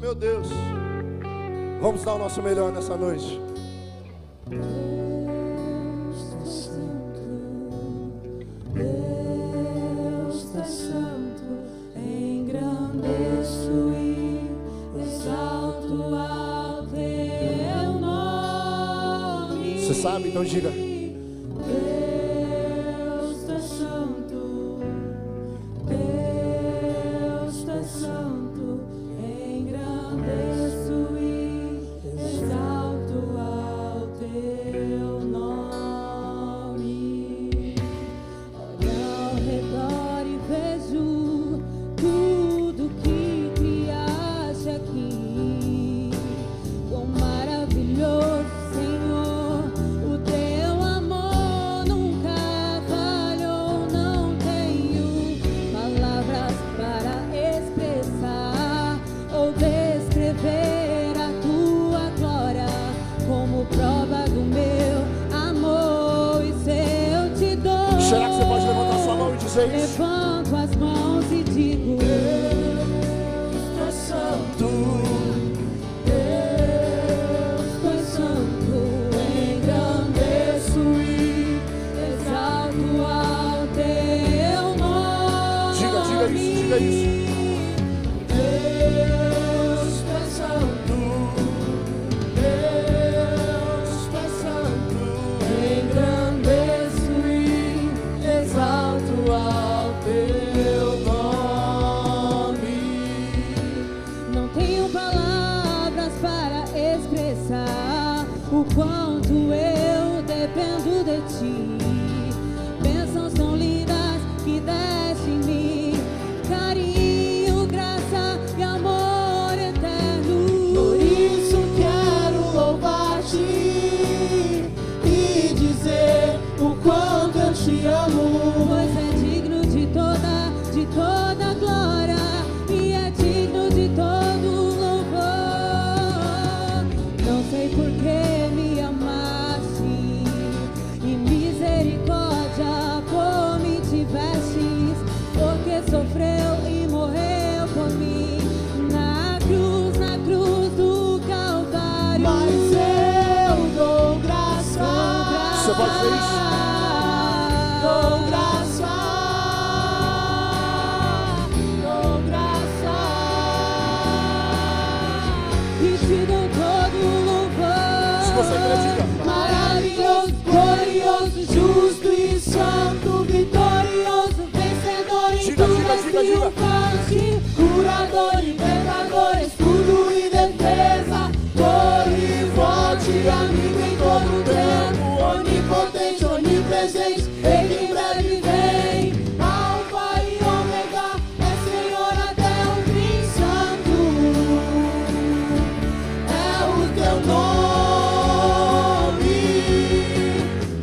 meu Deus. Vamos dar o nosso melhor nessa noite. Deus está santo, Deus está santo, engrandeço e exalto ao teu nome. Você sabe? Então diga. Deus está santo, Deus está santo, engrandeço e exalto ao teu nome. Olho ao redor e vejo tudo que criaste aqui. Quão maravilhoso, Senhor, o teu amor nunca falhou. Não tenho palavras para expressar ou descrever a tua glória como prova do meu amor. E se eu te dou, Será que você pode levantar sua mão e dizer isso? levanto as mãos e digo: Deus é santo. Deus foi santo, engrandeço e exalto ao teu nome. Diga isso, diga isso. Deus foi santo, Deus é santo. engrandeço e exalto ao teu nome. Não tenho palavras para expressar o quanto eu dependo de ti. Bênçãos tão lindas que deste em mim, carinho, graça e amor eterno. Por isso quero louvar-te e dizer o quanto eu te amo. Pois é digno de toda glória e é digno de todo louvor. Não sei por que me amaste e misericórdia por me tivestes, porque sofreu e morreu por mim na cruz do Calvário. Mas eu dou graça. Você pode dizer isso? Dou graça. Dou graça. E te dou todo louvor. Se você crê, diga. Maravilhoso, glorioso, justo e santo, vitorioso, vencedor em Diga, tudo diga, diga, diga. triunfante, curador, libertador, escudo e defesa, torre forte, amigo em todo tempo, onipotente, onipresente, ele em breve vem, Alfa e Ômega, é Senhor até o fim, santo é o teu nome.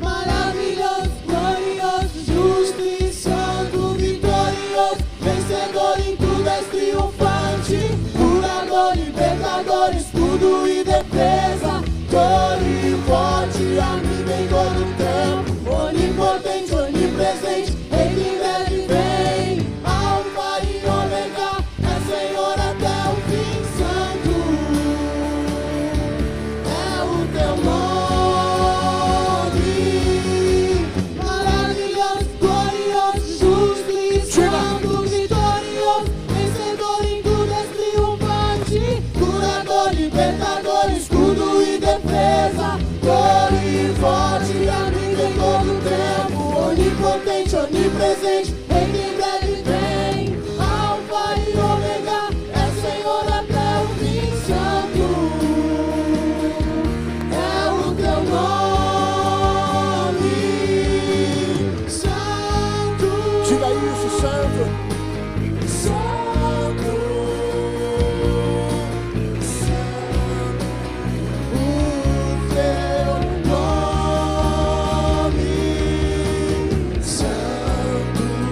Maravilhoso, glorioso, justo e santo, vitorioso, vencedor em tudo és triunfante, curador, libertador, escudo e defesa, torre forte, amigo em todo tempo, onipotente, onipresente, ele em breve vem, Alfa e Ômega, é Senhor até o fim, santo é o teu nome. Maravilhoso, glorioso, justo e santo, vitorioso, vencedor em tudo és triunfante, curador, libertador, escudo e defesa, torre forte, amigo em todo tempo, onipotente, onipresente, ele em breve vem, Alfa e Ômega, é Senhor até o fim, santo é o teu nome, santo, Diga isso, santo. santo, santo, o teu nome, santo.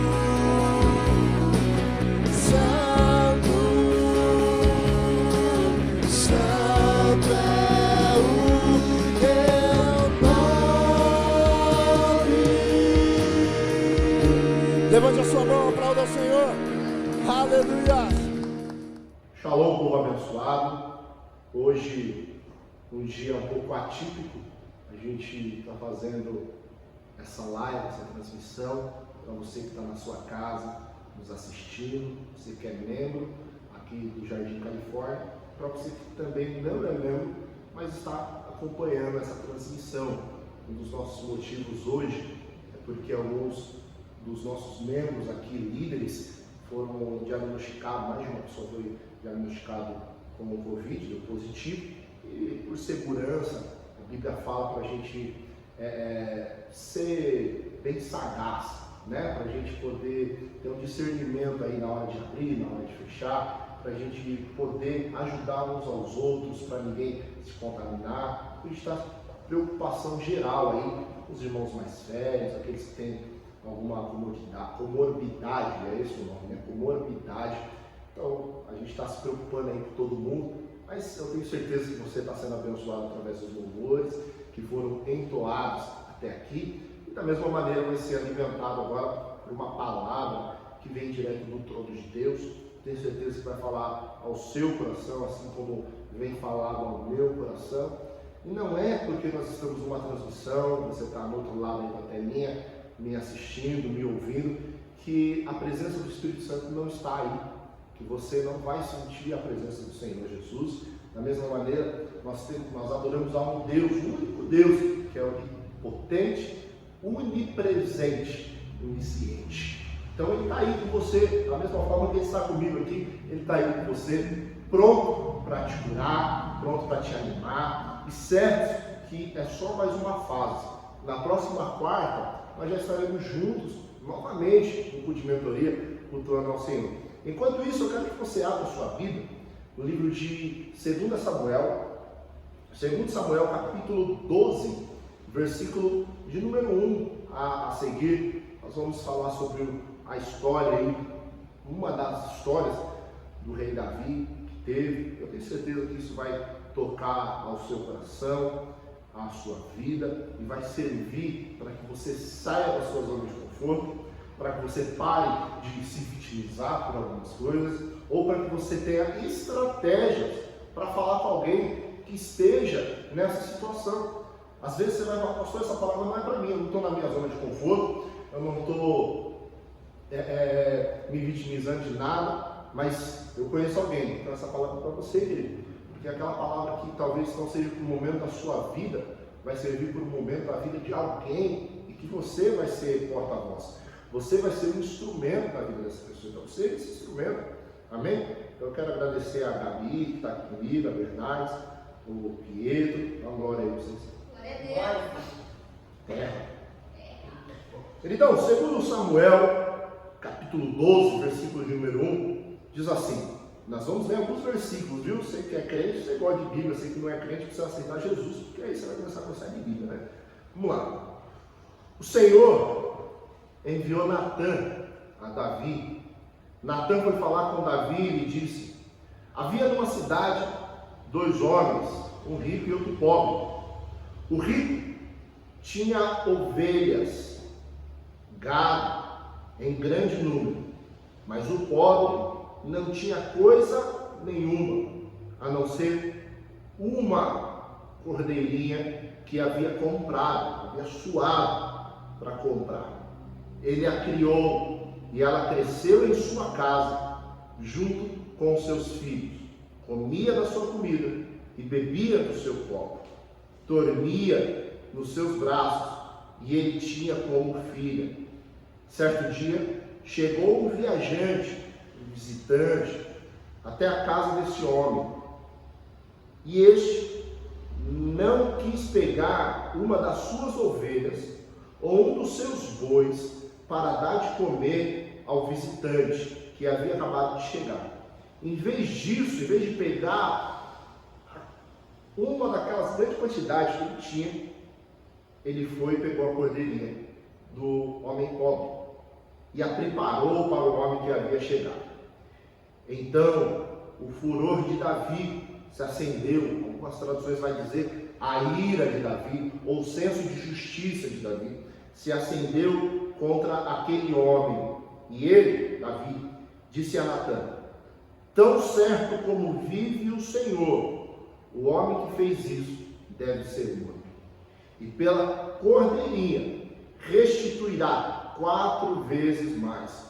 Shalom, povo abençoado. Hoje, um dia um pouco atípico, a gente está fazendo essa live, essa transmissão, para você que está na sua casa, nos assistindo, você que é membro aqui do Jardim Califórnia, para você que também não é membro, mas está acompanhando essa transmissão. Um dos nossos motivos hoje é porque alguns dos nossos membros aqui, líderes, foram diagnosticados, mais de uma pessoa foi diagnosticado com o Covid, deu positivo, e por segurança, a Bíblia fala para a gente ser bem sagaz, né? Para a gente poder ter um discernimento aí na hora de abrir, na hora de fechar, para a gente poder ajudar uns aos outros, para ninguém se contaminar. A gente está preocupação geral aí, os irmãos mais velhos, aqueles que têm alguma comorbidade, é esse o nome, né? Comorbidade. Então, a gente está se preocupando aí com todo mundo, mas eu tenho certeza que você está sendo abençoado através dos louvores que foram entoados até aqui, e da mesma maneira vai ser alimentado agora por uma palavra que vem direto do trono de Deus. Tenho certeza que vai falar ao seu coração, assim como vem falado ao meu coração. E não é porque nós estamos numa transmissão, você está no outro lado aí da telinha, me assistindo, me ouvindo, que a presença do Espírito Santo não está aí, que você não vai sentir a presença do Senhor Jesus. Da mesma maneira, nós adoramos a um Deus, o único Deus, que é onipotente, onipresente, onisciente. Então Ele está aí com você, da mesma forma que Ele está comigo aqui, Ele está aí com você, pronto para te curar, pronto para te animar, e certo que é só mais uma fase. Na próxima quarta, nós já estaremos juntos, novamente, no culto de mentoria, cultuando ao Senhor. Enquanto isso, eu quero que você abra a sua Bíblia no livro de 2 Samuel, capítulo 12, versículo de número 1 a seguir. Nós vamos falar sobre a história aí, uma das histórias do rei Davi que teve. Eu tenho certeza que isso vai tocar ao seu coração, à sua vida, e vai servir para que você saia da sua zona de conforto, para que você pare de se vitimizar por algumas coisas, ou para que você tenha estratégias para falar com alguém que esteja nessa situação. Às vezes você vai falar, pastor, essa palavra não é para mim, eu não estou na minha zona de conforto, eu não estou me vitimizando de nada, mas eu conheço alguém, então essa palavra é para você, querido, porque aquela palavra que talvez não seja para o momento da sua vida, vai servir para o momento da vida de alguém, e que você vai ser porta-voz. Você vai ser um instrumento na vida dessa pessoa. Então, você é esse instrumento. Amém? Eu quero agradecer a Gabi, que está aqui comigo, a Bernardes, o Pietro. Dá uma glória aí para vocês. Glória a Deus. Terra. Então, 2 Samuel, capítulo 12, versículo de número 1, diz assim. Nós vamos ler alguns versículos, viu? Você que é crente, você gosta de Bíblia, você que não é crente, precisa aceitar Jesus, porque aí você vai começar a gostar de Bíblia, né? Vamos lá. O Senhor enviou Natã a Davi. Natã foi falar com Davi e lhe disse: havia numa cidade 2 homens, um rico e outro pobre. O rico tinha ovelhas, gado em grande número, mas o pobre não tinha coisa nenhuma, a não ser uma cordeirinha que havia comprado, havia suado para comprar. Ele a criou e ela cresceu em sua casa, junto com os seus filhos. Comia da sua comida e bebia do seu copo. Dormia nos seus braços e ele tinha como filha. Certo dia, chegou um viajante, um visitante, até a casa desse homem. E este não quis pegar uma das suas ovelhas ou um dos seus bois para dar de comer ao visitante que havia acabado de chegar. Em vez disso, em vez de pegar uma daquelas grandes quantidades que ele tinha, ele foi e pegou a cordeirinha do homem pobre e a preparou para o homem que havia chegado. Então, o furor de Davi se acendeu. Algumas traduções vai dizer a ira de Davi, ou o senso de justiça de Davi, se acendeu contra aquele homem. E ele, Davi, disse a Natã: Tão certo como vive o Senhor, o homem que fez isso deve ser morto. E pela cordeirinha restituirá 4 vezes mais,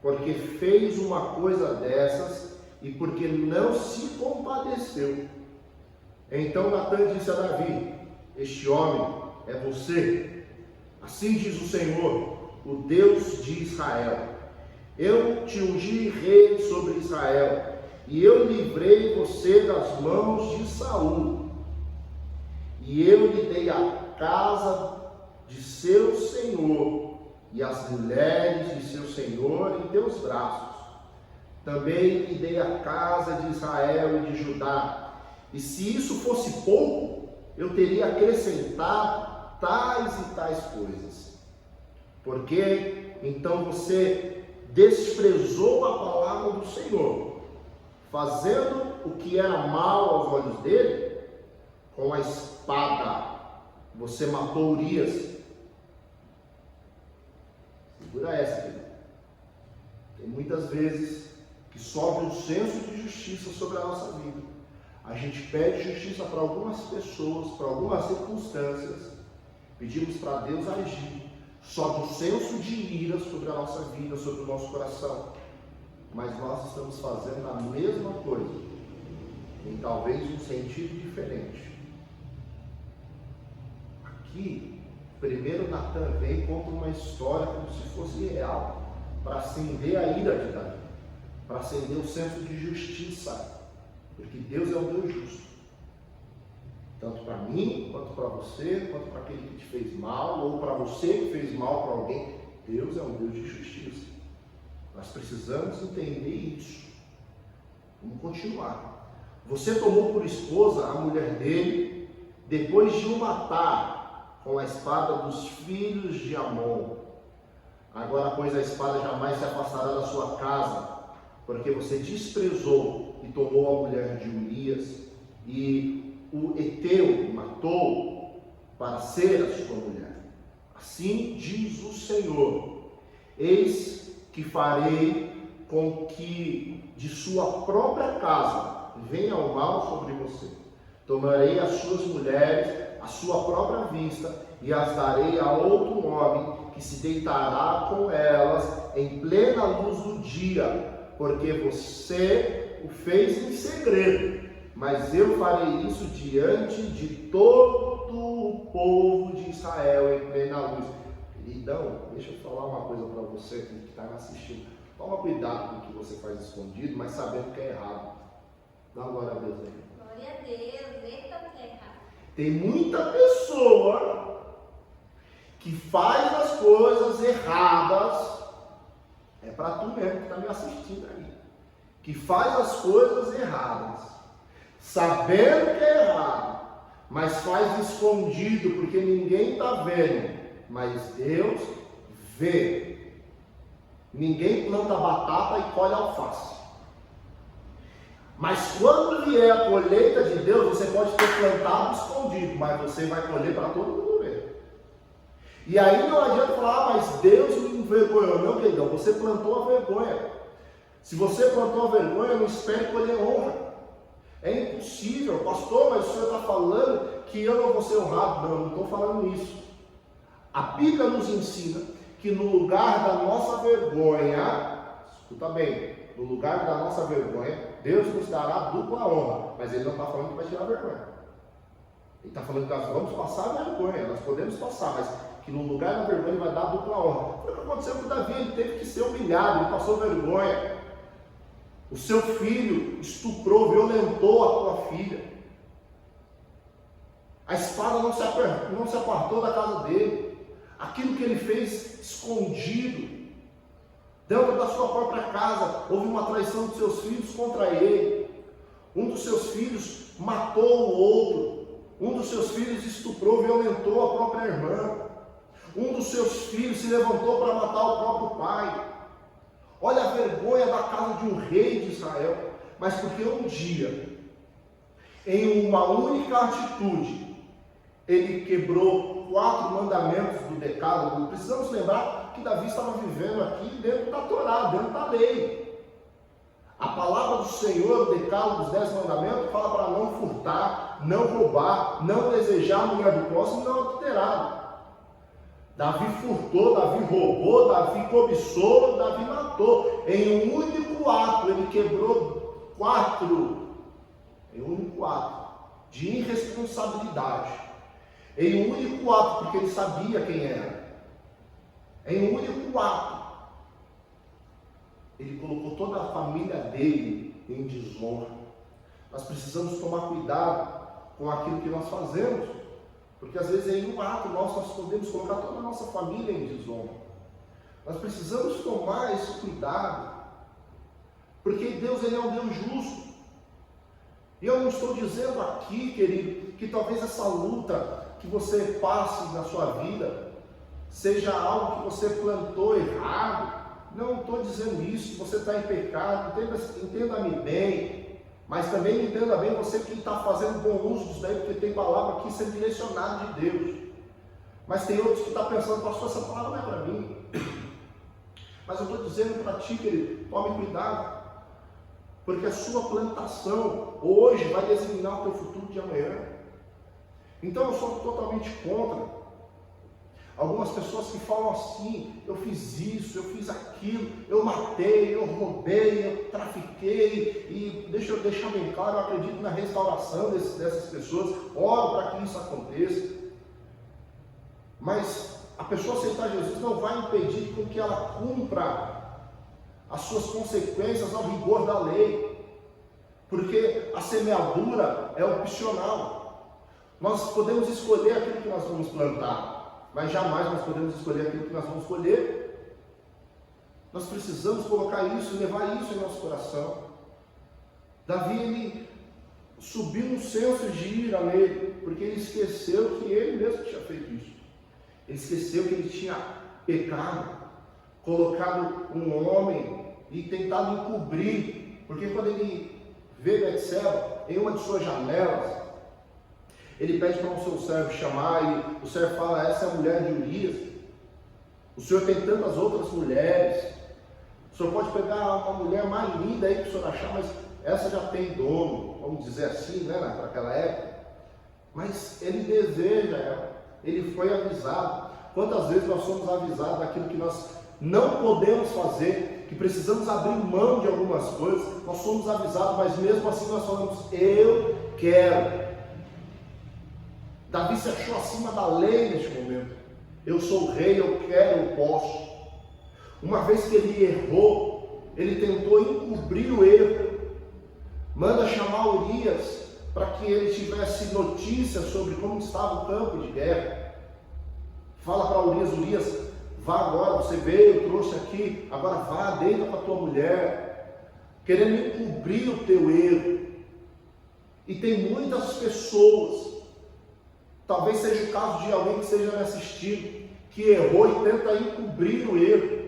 porque fez uma coisa dessas e porque não se compadeceu. Então Natã disse a Davi: este homem é você. Assim diz o Senhor, o Deus de Israel: eu te ungi rei sobre Israel, e eu livrei você das mãos de Saul, e eu lhe dei a casa de seu senhor e as mulheres de seu senhor em teus braços. Também lhe dei a casa de Israel e de Judá. E se isso fosse pouco, eu teria acrescentado tais e tais coisas. Porque então você desprezou a palavra do Senhor, fazendo o que era mal aos olhos dele. Com a espada você matou Urias. Segura essa, querido. Tem muitas vezes que sobe um senso de justiça sobre a nossa vida. A gente pede justiça para algumas pessoas, para algumas circunstâncias. Pedimos para Deus agir. Sobe um senso de ira sobre a nossa vida, sobre o nosso coração. Mas nós estamos fazendo a mesma coisa, em talvez um sentido diferente. Aqui, primeiro Natã vem e conta uma história como se fosse real, para acender a ira de Davi, para acender o senso de justiça, porque Deus é um Deus justo. Tanto para mim, quanto para você, quanto para aquele que te fez mal, ou para você que fez mal para alguém, Deus é um Deus de justiça. Nós precisamos entender isso. Vamos continuar. Você tomou por esposa a mulher dele, depois de o matar com a espada dos filhos de Amon. Agora, pois, a espada jamais se afastará da sua casa, porque você desprezou e tomou a mulher de Urias, e o Eteu matou para ser a sua mulher. Assim diz o Senhor: eis que farei com que de sua própria casa venha o mal sobre você. Tomarei as suas mulheres à sua própria vista e as darei a outro homem que se deitará com elas em plena luz do dia, porque você o fez em segredo. Mas eu farei isso diante de todo o povo de Israel em plena luz. Queridão, deixa eu falar uma coisa para você que está me assistindo. Toma cuidado com o que você faz escondido, mas sabendo que é errado. Dá glória a Deus aí. Glória a Deus, eita que é errado. Tem muita pessoa que faz as coisas erradas. É para tu mesmo que está me assistindo aí. Que faz as coisas erradas, sabendo que é errado, mas faz escondido porque ninguém está vendo, mas Deus vê. Ninguém planta batata e colhe alface. Mas quando vier a colheita de Deus, você pode ter plantado escondido, mas você vai colher para todo mundo ver. E aí não adianta falar, mas Deus me envergonhou. Não, queridão, você plantou a vergonha. Se você plantou a vergonha, não espere colher honra. É impossível, pastor, mas o senhor está falando que eu não vou ser honrado. Não, não estou falando isso. A Bíblia nos ensina que no lugar da nossa vergonha, escuta bem, no lugar da nossa vergonha, Deus nos dará dupla honra. Mas Ele não está falando que vai tirar a vergonha. Ele está falando que nós vamos passar a vergonha, nós podemos passar, mas que no lugar da vergonha Ele vai dar dupla honra. Foi o que aconteceu com Davi, ele teve que ser humilhado, ele passou vergonha. O seu filho estuprou, violentou a tua filha. A espada não se apartou da casa dele. Aquilo que ele fez escondido, dentro da sua própria casa, houve uma traição dos seus filhos contra ele. Um dos seus filhos matou o outro. Um dos seus filhos estuprou, violentou a própria irmã. Um dos seus filhos se levantou para matar o próprio pai. Olha a vergonha da casa de um rei de Israel. Mas porque um dia, em uma única atitude, ele quebrou 4 mandamentos do decálogo. Precisamos lembrar que Davi estava vivendo aqui dentro da Torá, dentro da lei. A palavra do Senhor, o decálogo dos 10 mandamentos, fala para não furtar, não roubar, não desejar a mulher do próximo, não adulterar. Davi furtou, Davi roubou, Davi cobiçou, Davi matou. Em um único ato, ele quebrou 4. Em um único ato de irresponsabilidade. Em um único ato, porque ele sabia quem era. Em um único ato, ele colocou toda a família dele em desonra. Nós precisamos tomar cuidado com aquilo que nós fazemos, porque às vezes em um ato nós podemos colocar toda a nossa família em desonra. Nós precisamos tomar esse cuidado, porque Deus, ele é um Deus justo. E eu não estou dizendo aqui, querido, que talvez essa luta que você passe na sua vida seja algo que você plantou errado. Não estou dizendo isso, que você está em pecado. Entenda-me bem, mas também entenda bem você que está fazendo bom uso disso daí, porque tem palavra aqui sendo direcionada de Deus. Mas tem outros que estão pensando, pastor, essa palavra não é para mim. Mas eu estou dizendo para ti, querido, tome cuidado, porque a sua plantação hoje vai designar o teu futuro de amanhã. Então eu sou totalmente contra algumas pessoas que falam assim: eu fiz isso, eu fiz aquilo, eu matei, eu roubei, eu trafiquei. E deixa eu deixar bem claro, eu acredito na restauração dessas pessoas, oro para que isso aconteça. Mas a pessoa aceitar Jesus não vai impedir com que ela cumpra as suas consequências ao rigor da lei, porque a semeadura é opcional. Nós podemos escolher aquilo que nós vamos plantar, mas jamais nós podemos escolher aquilo que nós vamos colher. Nós precisamos colocar isso, levar isso em nosso coração. Davi, ele subiu um senso de ira nele, porque ele esqueceu que ele mesmo tinha feito isso. Ele esqueceu que ele tinha pecado, colocado um homem e tentado encobrir, porque quando ele vê Betseba em uma de suas janelas, ele pede para o seu servo chamar, e o servo fala: essa é a mulher de Urias, o senhor tem tantas outras mulheres, o senhor pode pegar uma mulher mais linda aí que o senhor achar, mas essa já tem dono, vamos dizer assim, né, naquela época. Mas ele deseja ela, ele foi avisado. Quantas vezes nós somos avisados daquilo que nós não podemos fazer, que precisamos abrir mão de algumas coisas, nós somos avisados, mas mesmo assim nós falamos: eu quero. Davi se achou acima da lei neste momento. Eu sou o rei, eu quero, eu posso. Uma vez que ele errou, ele tentou encobrir o erro. Manda chamar Urias para que ele tivesse notícias sobre como estava o campo de guerra. Fala para Urias: Urias, vá agora, você veio, trouxe aqui, agora vá, deita com a tua mulher, querendo encobrir o teu erro. E tem muitas pessoas, talvez seja o caso de alguém que esteja me assistindo, que errou e tenta encobrir o erro.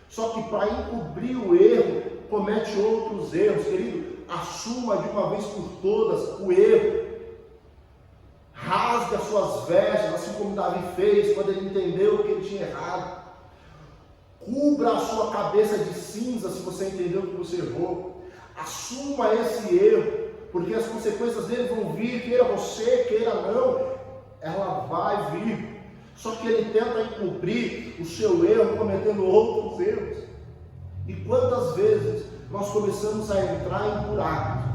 Só que para encobrir o erro, comete outros erros. Querido, assuma de uma vez por todas o erro. Rasgue as suas vestes, assim como Davi fez quando ele entendeu que ele tinha errado. Cubra a sua cabeça de cinza se você entendeu que você errou. Assuma esse erro, porque as consequências dele vão vir, queira você, queira não, ela vai vir. Só que ele tenta encobrir o seu erro cometendo outros erros. E quantas vezes nós começamos a entrar em buracos,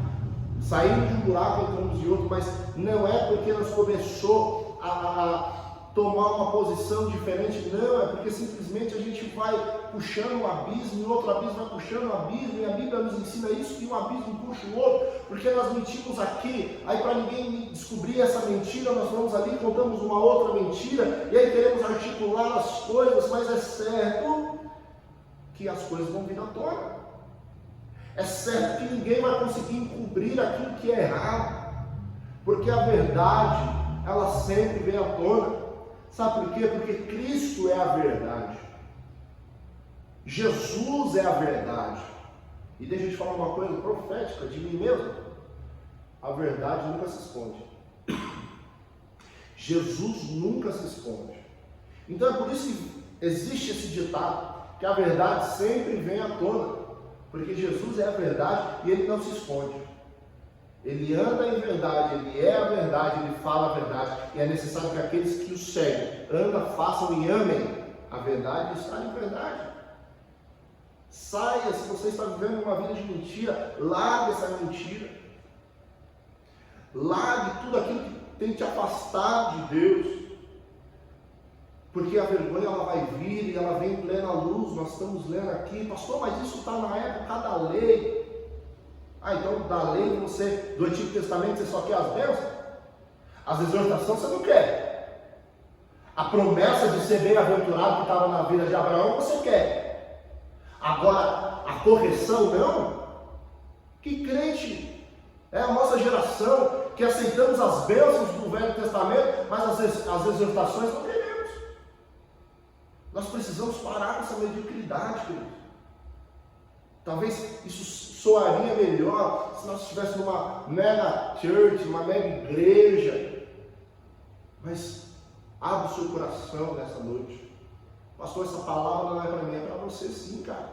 saímos de um buraco e entramos em outro, mas não é porque nós começamos a tomar uma posição diferente, não, é porque simplesmente a gente vai puxando um abismo, e outro abismo vai puxando um abismo, e a Bíblia nos ensina isso, que um abismo puxa o outro, porque nós mentimos aqui, aí para ninguém descobrir essa mentira, nós vamos ali e contamos uma outra mentira, e aí queremos articular as coisas, mas é certo que as coisas vão vir à tona. É certo que ninguém vai conseguir encobrir aquilo que é errado, porque a verdade, ela sempre vem à tona. Sabe por quê? Porque Cristo é a verdade. Jesus é a verdade. E deixa eu te falar uma coisa profética de mim mesmo. A verdade nunca se esconde. Jesus nunca se esconde. Então é por isso que existe esse ditado, que a verdade sempre vem à tona. Porque Jesus é a verdade e ele não se esconde. Ele anda em verdade, ele é a verdade, ele fala a verdade. E é necessário que aqueles que o seguem, façam e amem a verdade e estar em verdade. Saia, se você está vivendo uma vida de mentira, largue essa mentira. Largue tudo aquilo que tem te afastado de Deus. Porque a vergonha ela vai vir e ela vem em plena luz. Nós estamos lendo aqui, pastor, mas isso está na época da lei. Então da lei do Antigo Testamento você só quer as bênçãos? As exortações você não quer. A promessa de ser bem-aventurado que estava na vida de Abraão você quer. Agora, a correção não. Que crente é a nossa geração que aceitamos as bênçãos do Velho Testamento, mas as exortações não queremos. Nós precisamos parar com essa mediocridade, queridos. Talvez isso soaria melhor se nós estivéssemos numa mega church, uma mega igreja. Mas abra o seu coração nessa noite. Pastor, essa palavra não é para mim, é para você sim, cara.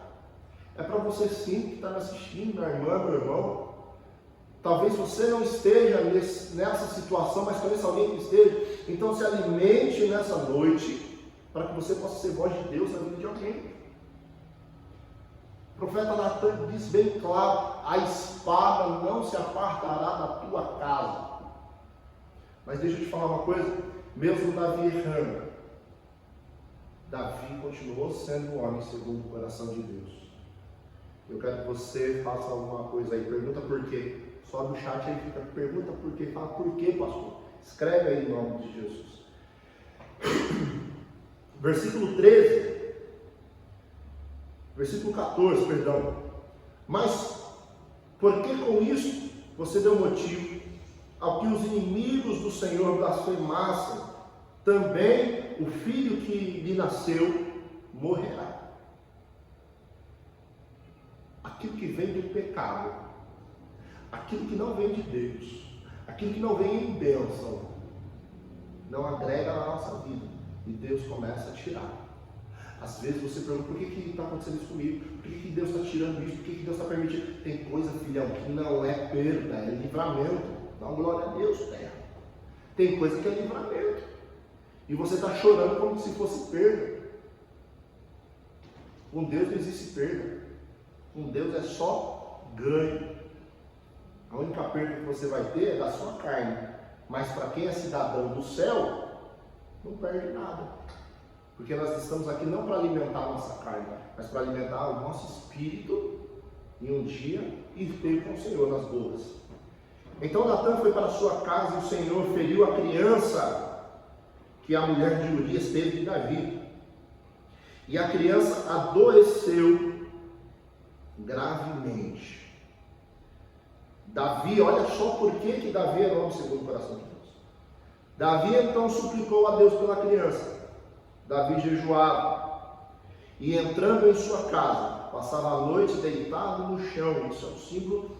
É para você sim que está me assistindo, minha irmã, meu irmão. Talvez você não esteja nessa situação, mas conheça alguém que esteja. Então se alimente nessa noite para que você possa ser voz de Deus na vida de alguém. O profeta Natan diz bem claro: a espada não se apartará da tua casa. Mas deixa eu te falar uma coisa, mesmo Davi errando, Davi continuou sendo um homem segundo o coração de Deus. Eu quero que você faça alguma coisa aí, pergunta por quê. Sobe o chat aí, fica, pergunta por quê, fala por quê, pastor. Escreve aí em nome de Jesus. Versículo 14, perdão. Mas, por que com isso você deu motivo ao que os inimigos do Senhor blasfemassem? Também o filho que lhe nasceu morrerá. Aquilo que vem do pecado, aquilo que não vem de Deus, aquilo que não vem em bênção, não agrega na nossa vida. E Deus começa a tirar. Às vezes você pergunta: por que está acontecendo isso comigo? Por que Deus está tirando isso? Por que Deus está permitindo? Tem coisa, filhão, que não é perda, é livramento. Dá uma glória a Deus, terra. Tem coisa que é livramento. E você está chorando como se fosse perda. Com Deus não existe perda. Com Deus é só ganho. A única perda que você vai ter é da sua carne. Mas para quem é cidadão do céu, não perde nada. Porque nós estamos aqui não para alimentar a nossa carne, mas para alimentar o nosso espírito em um dia e ter com o Senhor nas bodas. Então Natan foi para a sua casa e o Senhor feriu a criança que a mulher de Urias teve de Davi. E a criança adoeceu gravemente. Davi, olha só por que Davi é homem segundo o coração de Deus. Davi então suplicou a Deus pela criança. Davi jejuava e, entrando em sua casa, passava a noite deitado no chão. Isso é um símbolo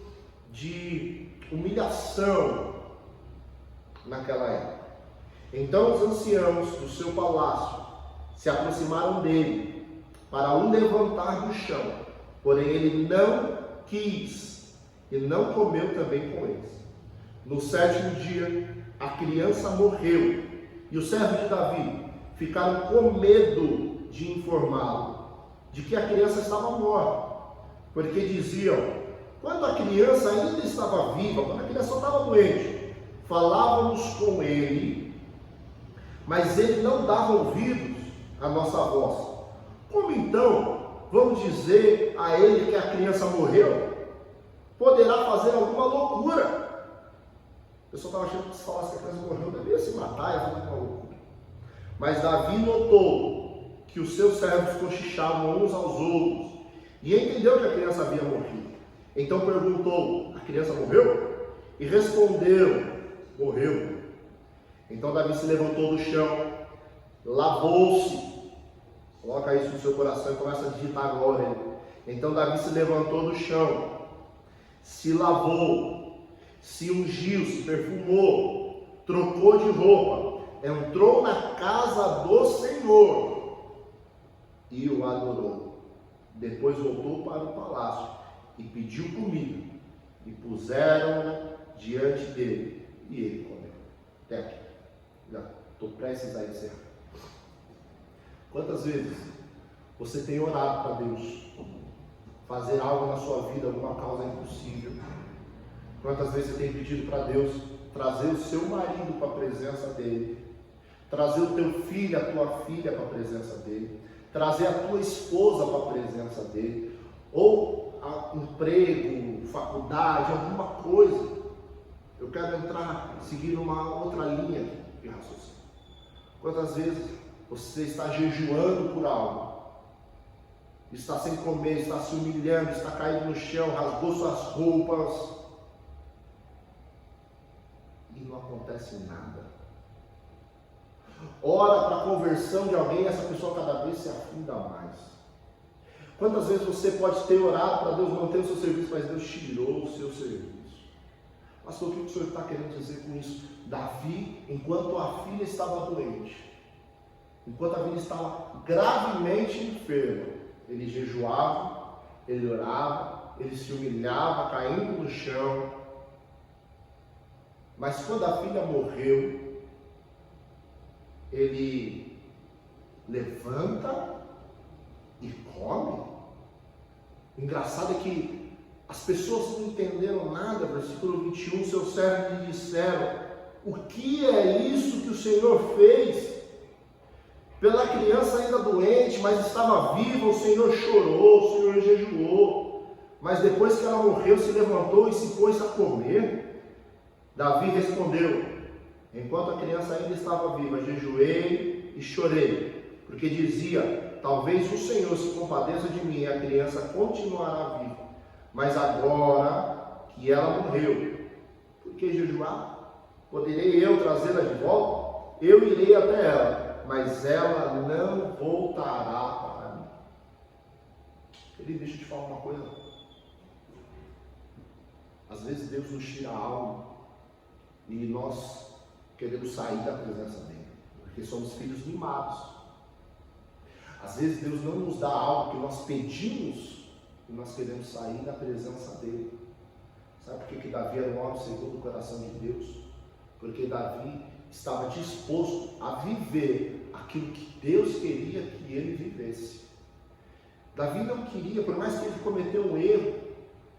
de humilhação naquela época. Então os anciãos do seu palácio se aproximaram dele para o levantar do chão, porém ele não quis e não comeu também com eles. No 7º dia a criança morreu e os servos de Davi ficaram com medo de informá-lo de que a criança estava morta, porque diziam: quando a criança ainda estava viva, quando a criança só estava doente, falávamos com ele, mas ele não dava ouvidos à nossa voz. Como então vamos dizer a ele que a criança morreu? Poderá fazer alguma loucura. Eu só estava achando que se falasse que a criança morreu, devia se matar e fazer uma loucura. Mas Davi notou que os seus servos cochichavam uns aos outros e entendeu que a criança havia morrido. Então perguntou: a criança morreu? E respondeu: morreu. Então Davi se levantou do chão, lavou-se. Coloca isso no seu coração e começa a digitar a glória. Então Davi se levantou do chão, se lavou, se ungiu, se perfumou, trocou de roupa, entrou na casa do Senhor e o adorou. Depois voltou para o palácio e pediu comida, e puseram-na diante dele, e ele comeu. Até aqui. Já estou prestes a encerrar. Quantas vezes você tem orado para Deus fazer algo na sua vida, alguma causa impossível? Quantas vezes você tem pedido para Deus trazer o seu marido para a presença dele, trazer o teu filho, a tua filha para a presença dele, trazer a tua esposa para a presença dele, ou emprego, faculdade, alguma coisa? Eu quero seguir uma outra linha de raciocínio. Quantas vezes você está jejuando por algo, está sem comer, está se humilhando, está caído no chão, rasgou suas roupas e não acontece nada? Ora para a conversão de alguém, essa pessoa cada vez se afunda mais. Quantas vezes você pode ter orado para Deus manter o seu serviço, mas Deus tirou o seu serviço? Pastor, o que o senhor está querendo dizer com isso? Davi, enquanto a filha estava doente, enquanto a filha estava gravemente enferma, ele jejuava, ele orava, ele se humilhava, caindo no chão. Mas quando a filha morreu, ele levanta e come. Engraçado é que as pessoas não entenderam nada. Versículo 21, seus servos lhe disseram: o que é isso que o Senhor fez? Pela criança ainda doente, mas estava viva, o Senhor chorou, o Senhor jejuou. Mas depois que ela morreu, se levantou e se pôs a comer. Davi respondeu: enquanto a criança ainda estava viva, jejuei e chorei, porque dizia: talvez o Senhor se compadeça de mim e a criança continuará viva. Mas agora que ela morreu, por que jejuar? Poderei eu trazê-la de volta? Eu irei até ela, mas ela não voltará para mim. Ele deixa eu te falar uma coisa. Às vezes Deus nos tira algo e nós queremos sair da presença dele, porque somos filhos mimados. Às vezes Deus não nos dá algo que nós pedimos e nós queremos sair da presença dele. Sabe por que Davi era um homem segundo o coração de Deus? Porque Davi estava disposto a viver aquilo que Deus queria que ele vivesse. Davi não queria, por mais que ele cometeu um erro,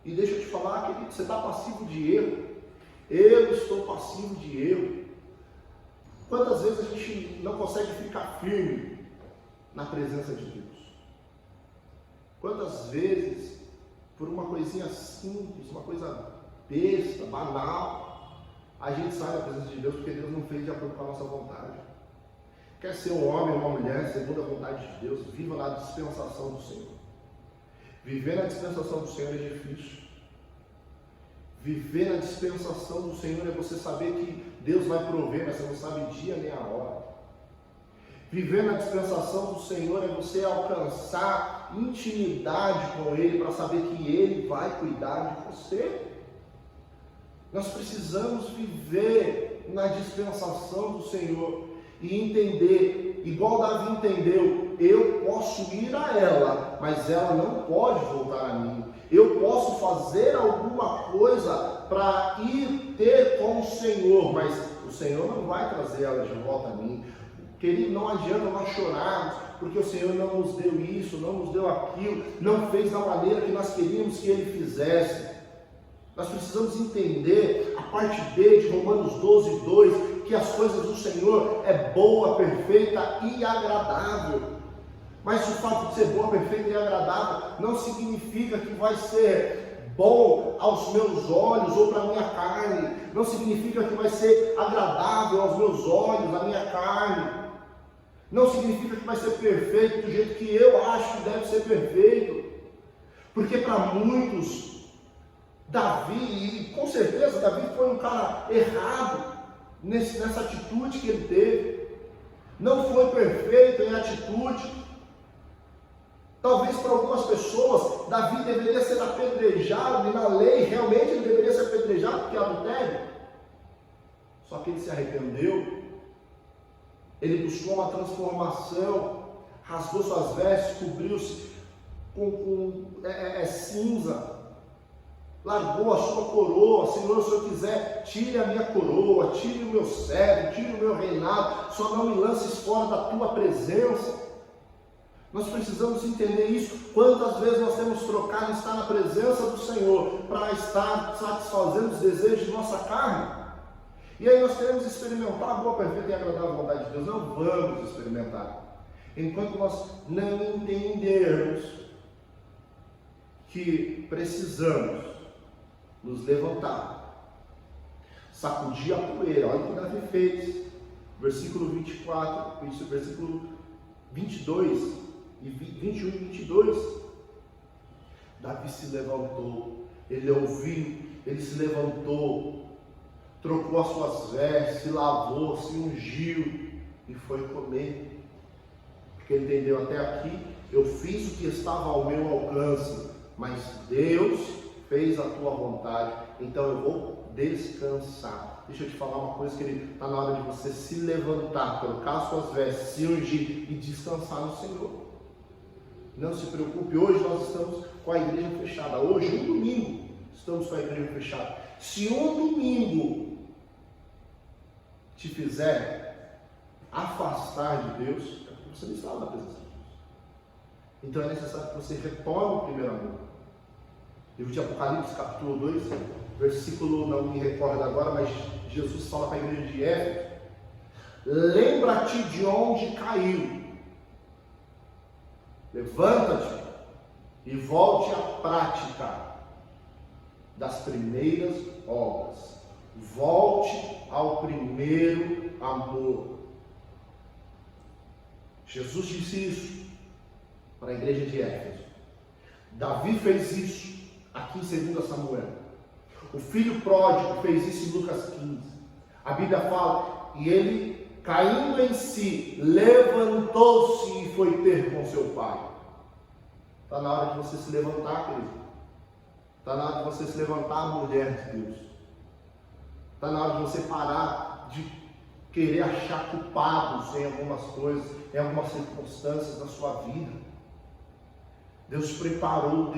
e deixa eu te falar, querido, você está passivo de erro. Eu estou passivo de erro. Quantas vezes a gente não consegue ficar firme na presença de Deus? Quantas vezes, por uma coisinha simples, uma coisa besta, banal, a gente sai da presença de Deus porque Deus não fez de acordo com a nossa vontade? Quer ser um homem ou uma mulher segundo a vontade de Deus, viva na dispensação do Senhor. Viver na dispensação do Senhor é difícil. Viver na dispensação do Senhor é você saber que Deus vai prover, mas você não sabe dia nem a hora. Viver na dispensação do Senhor é você alcançar intimidade com Ele para saber que Ele vai cuidar de você. Nós precisamos viver na dispensação do Senhor e entender, igual Davi entendeu: eu posso ir a ela, mas ela não pode voltar a mim. Eu posso fazer alguma coisa para ir ter com o Senhor, mas o Senhor não vai trazer ela de volta a mim. Querido, não adianta nós chorarmos, porque o Senhor não nos deu isso, não nos deu aquilo, não fez da maneira que nós queríamos que Ele fizesse. Nós precisamos entender a parte B de Romanos 12:2, que as coisas do Senhor é boa, perfeita e agradável. Mas o fato de ser boa, perfeita e agradável não significa que vai ser bom aos meus olhos ou para a minha carne. Não significa que vai ser agradável aos meus olhos, à minha carne. Não significa que vai ser perfeito do jeito que eu acho que deve ser perfeito. Porque para muitos, Davi, e com certeza Davi foi um cara errado nessa atitude que ele teve. Não foi perfeito em atitude. Talvez para algumas pessoas, Davi deveria ser apedrejado, e na lei realmente ele deveria ser apedrejado porque é adultério. Só que ele se arrependeu, ele buscou uma transformação, rasgou suas vestes, cobriu-se com cinza, largou a sua coroa. Senhor, se eu quiser, tire a minha coroa, tire o meu cetro, tire o meu reinado, só não me lances fora da tua presença. Nós precisamos entender isso. Quantas vezes nós temos trocado estar na presença do Senhor para estar satisfazendo os desejos de nossa carne? E aí nós queremos experimentar a boa, perfeita e agradável vontade de Deus. Não vamos experimentar enquanto nós não entendermos que precisamos nos levantar, sacudir a poeira. Olha o que Davi fez. Versículo 24, versículo 22 e 21 e 22. Davi se levantou, ele ouviu, ele se levantou, trocou as suas vestes, se lavou, se ungiu e foi comer. Porque ele entendeu: até aqui eu fiz o que estava ao meu alcance, mas Deus fez a tua vontade, então eu vou descansar. Deixa eu te falar uma coisa, querido. Está na hora de você se levantar, trocar as suas vestes, se ungir e descansar no Senhor. Não se preocupe, hoje nós estamos com a igreja fechada. Hoje, um domingo, estamos com a igreja fechada. Se um domingo te fizer afastar de Deus, é porque você não está na presença de Deus. Então é necessário que você retome o primeiro amor. Livro de Apocalipse, capítulo 2, versículo, não me recordo agora, mas Jesus fala para a igreja de Éfeso: lembra-te de onde caiu, levanta-te e volte à prática das primeiras obras. Volte ao primeiro amor. Jesus disse isso para a igreja de Éfeso. Davi fez isso aqui em 2 Samuel. O filho pródigo fez isso em Lucas 15. A Bíblia fala: e ele, caindo em si, levantou-se e foi ter com seu pai. Está na hora de você se levantar, querido. Está na hora de você se levantar, mulher de Deus. Está na hora de você parar de querer achar culpados em algumas coisas, em algumas circunstâncias da sua vida. Deus preparou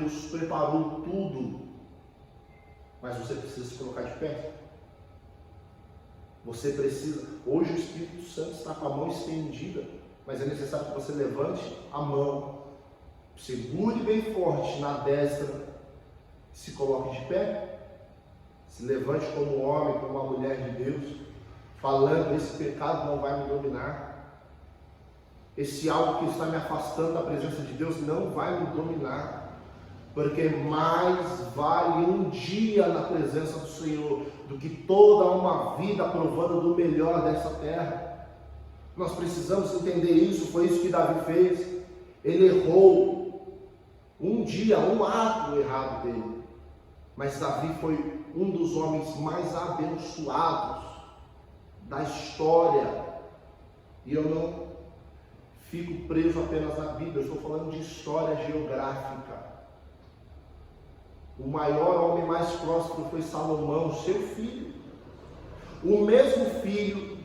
tudo. Mas você precisa se colocar de pé. Você precisa. Hoje o Espírito Santo está com a mão estendida, mas é necessário que você levante a mão, segure bem forte na destra, se coloque de pé, se levante como um homem, como uma mulher de Deus, falando: esse pecado não vai me dominar. Esse algo que está me afastando da presença de Deus não vai me dominar, porque mais vale um dia na presença do Senhor do que toda uma vida provando do melhor dessa terra. Nós precisamos entender isso. Foi isso que Davi fez. Ele errou um dia, um ato errado dele, mas Davi foi um dos homens mais abençoados da história. E eu não fico preso apenas na Bíblia, eu estou falando de história geográfica. O maior homem mais próspero foi Salomão, seu filho. O mesmo filho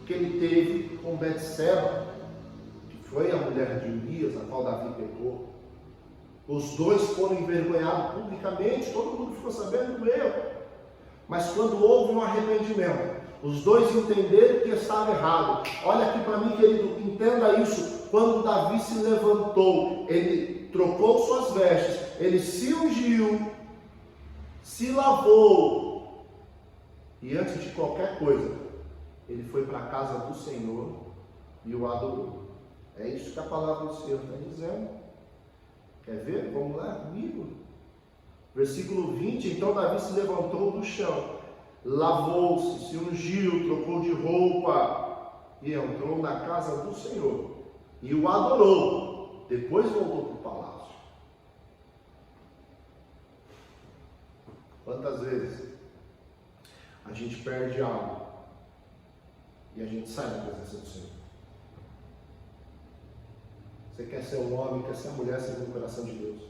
que ele teve com Betseba, que foi a mulher de Urias, a qual Davi pecou. Os dois foram envergonhados publicamente, todo mundo ficou sabendo do erro. Mas quando houve um arrependimento, os dois entenderam que estava errado. Olha aqui para mim, querido, entenda isso. Quando Davi se levantou, ele trocou suas vestes, ele se ungiu, se lavou, e antes de qualquer coisa, ele foi para a casa do Senhor e o adorou. É isso que a palavra do Senhor está dizendo. Quer ver? Vamos lá comigo. Versículo 20: então Davi se levantou do chão, lavou-se, se ungiu, trocou de roupa e entrou na casa do Senhor e o adorou. Depois voltou para o palácio. Quantas vezes a gente perde algo e a gente sai da presença do Senhor? Você quer ser um homem, quer ser uma mulher segundo o coração de Deus.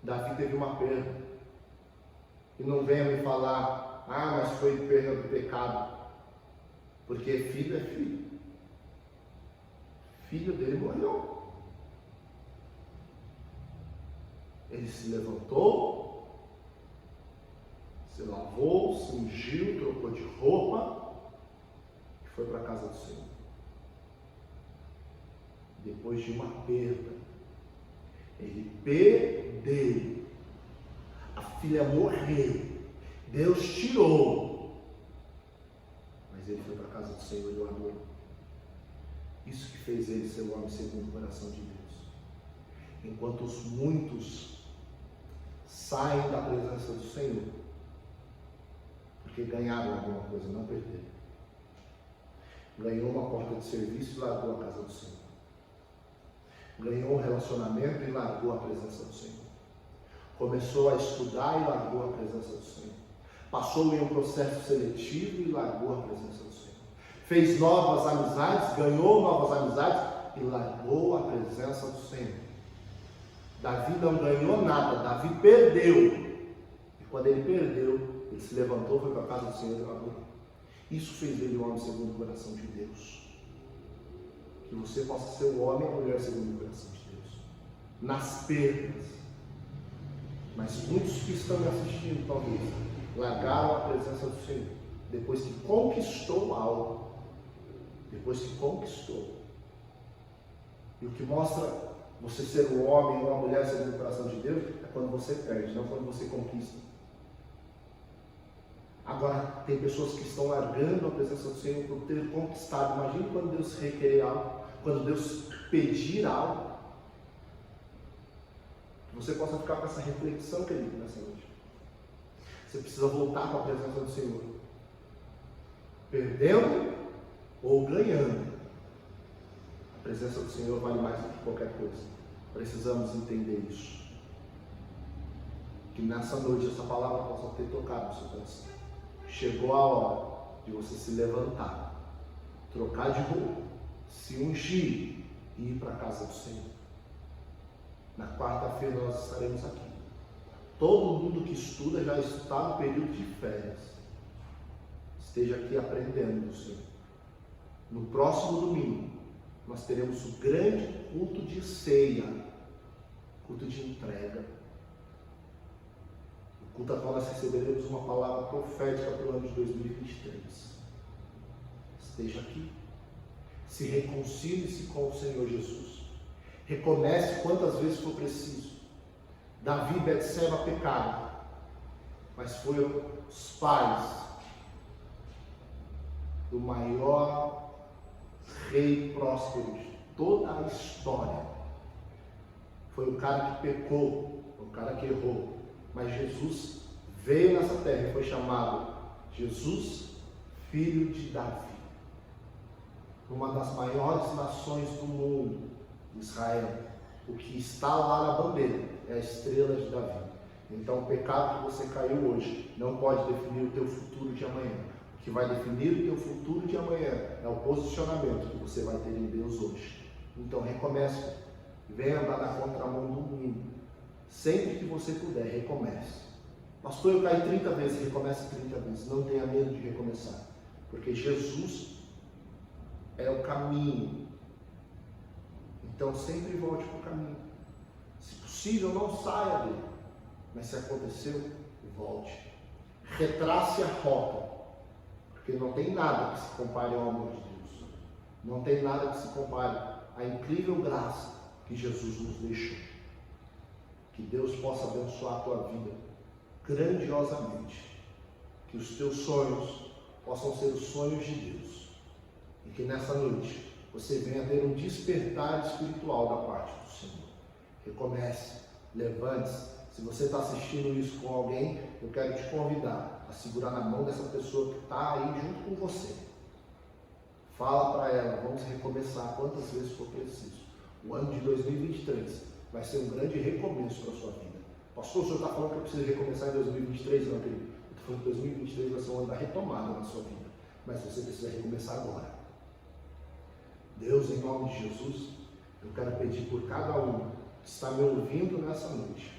Davi teve uma perda. E não venha me falar: ah, mas foi perda do pecado. Porque filho é filho. Filho dele morreu. Ele se levantou, Você lavou, se ungiu, trocou de roupa e foi para a casa do Senhor. Depois de uma perda, ele perdeu. A filha morreu. Deus tirou. Mas ele foi para a casa do Senhor e o amou. Isso que fez ele ser o homem segundo o coração de Deus. Enquanto os muitos saem da presença do Senhor, porque ganharam alguma coisa, não perderam. Ganhou uma porta de serviço e largou a casa do Senhor. Ganhou um relacionamento e largou a presença do Senhor. Começou a estudar e largou a presença do Senhor. Passou em um processo seletivo e largou a presença do Senhor. Fez novas amizades, ganhou novas amizades e largou a presença do Senhor. Davi não ganhou nada, Davi perdeu. E quando ele perdeu, ele se levantou, foi para a casa do Senhor e largou. Isso fez dele o homem segundo o coração de Deus. Que você possa ser o homem e a mulher segundo o coração de Deus. Nas perdas. Mas muitos que estão me assistindo, talvez, largaram a presença do Senhor. Depois que conquistou algo. Depois que conquistou. E o que mostra você ser um homem ou uma mulher segundo o coração de Deus é quando você perde, não quando você conquista. Agora, tem pessoas que estão largando a presença do Senhor por ter conquistado. Imagine quando Deus requerer algo, quando Deus pedir algo. Que você possa ficar com essa reflexão, querido, nessa noite. Você precisa voltar para a presença do Senhor. Perdendo ou ganhando. A presença do Senhor vale mais do que qualquer coisa. Precisamos entender isso. Que nessa noite essa palavra possa ter tocado no seu coração. Chegou a hora de você se levantar, trocar de roupa, se ungir e ir para a casa do Senhor. Na quarta-feira nós estaremos aqui. Todo mundo que estuda já está no período de férias. Esteja aqui aprendendo do Senhor. No próximo domingo, nós teremos o grande culto de ceia, culto de entrega. O culto a qual nós receberemos uma palavra profética para o ano de 2023. Esteja aqui. Se reconcilie-se com o Senhor Jesus. Recomece quantas vezes for preciso. Davi e Betseba pecaram, mas foram os pais do maior rei próspero de toda a história. Foi o cara que pecou, foi o cara que errou, mas Jesus veio nessa terra e foi chamado Jesus, filho de Davi. Uma das maiores nações do mundo, Israel. O que está lá na bandeira é a estrela de Davi. Então o pecado que você caiu hoje não pode definir o teu futuro de amanhã. O que vai definir o teu futuro de amanhã é o posicionamento que você vai ter em Deus hoje. Então recomece. Venha andar na contramão do mundo. Sempre que você puder, recomece. Pastor, eu caí 30 vezes, recomece 30 vezes. Não tenha medo de recomeçar. Porque Jesus é o caminho. Então sempre volte para o caminho. Se possível, não saia dele. Mas se aconteceu, volte. Retrace a rota. Porque não tem nada que se compare ao amor de Deus. Não tem nada que se compare à incrível graça que Jesus nos deixou. Que Deus possa abençoar a tua vida grandiosamente. Que os teus sonhos possam ser os sonhos de Deus. E que nessa noite você venha ter um despertar espiritual da parte do Senhor. Recomece, levante-se. Se você está assistindo isso com alguém, eu quero te convidar a segurar na mão dessa pessoa que está aí junto com você. Fala para ela, vamos recomeçar quantas vezes for preciso. O ano de 2023 vai ser um grande recomeço para a sua vida. Pastor, o senhor está falando que eu preciso recomeçar em 2023? Não, querido. Eu estou falando que 2023 vai ser um ano da retomada na sua vida. Mas você precisa recomeçar agora. Deus, em nome de Jesus, eu quero pedir por cada um que está me ouvindo nessa noite,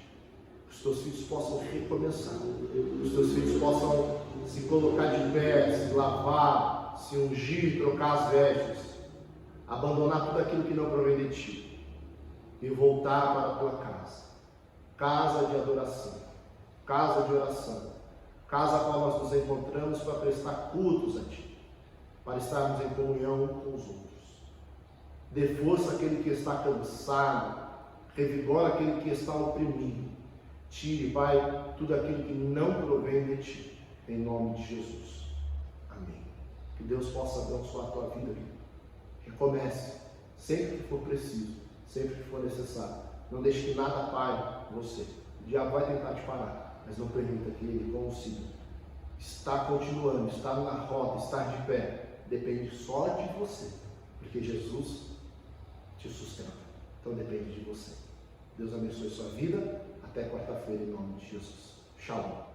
que os teus filhos possam recomeçar, que os teus filhos possam se colocar de pé, se lavar, se ungir, trocar as vestes, abandonar tudo aquilo que não provém de ti e voltar para a tua casa, casa de adoração, casa de oração, casa a qual nós nos encontramos para prestar cultos a Ti, para estarmos em comunhão com os outros. Dê força àquele que está cansado, revigora aquele que está oprimido. Tire, Pai, tudo aquilo que não provém de Ti, em nome de Jesus. Amém. Que Deus possa abençoar a tua vida. Recomece, sempre que for preciso, sempre que for necessário. Não deixe que nada pare você. O diabo vai tentar te parar, mas não permita que ele consiga. Estar continuando, estar na roda, estar de pé, depende só de você, porque Jesus te sustenta. Então depende de você. Deus abençoe sua vida. Até quarta-feira, em nome de Jesus. Shalom.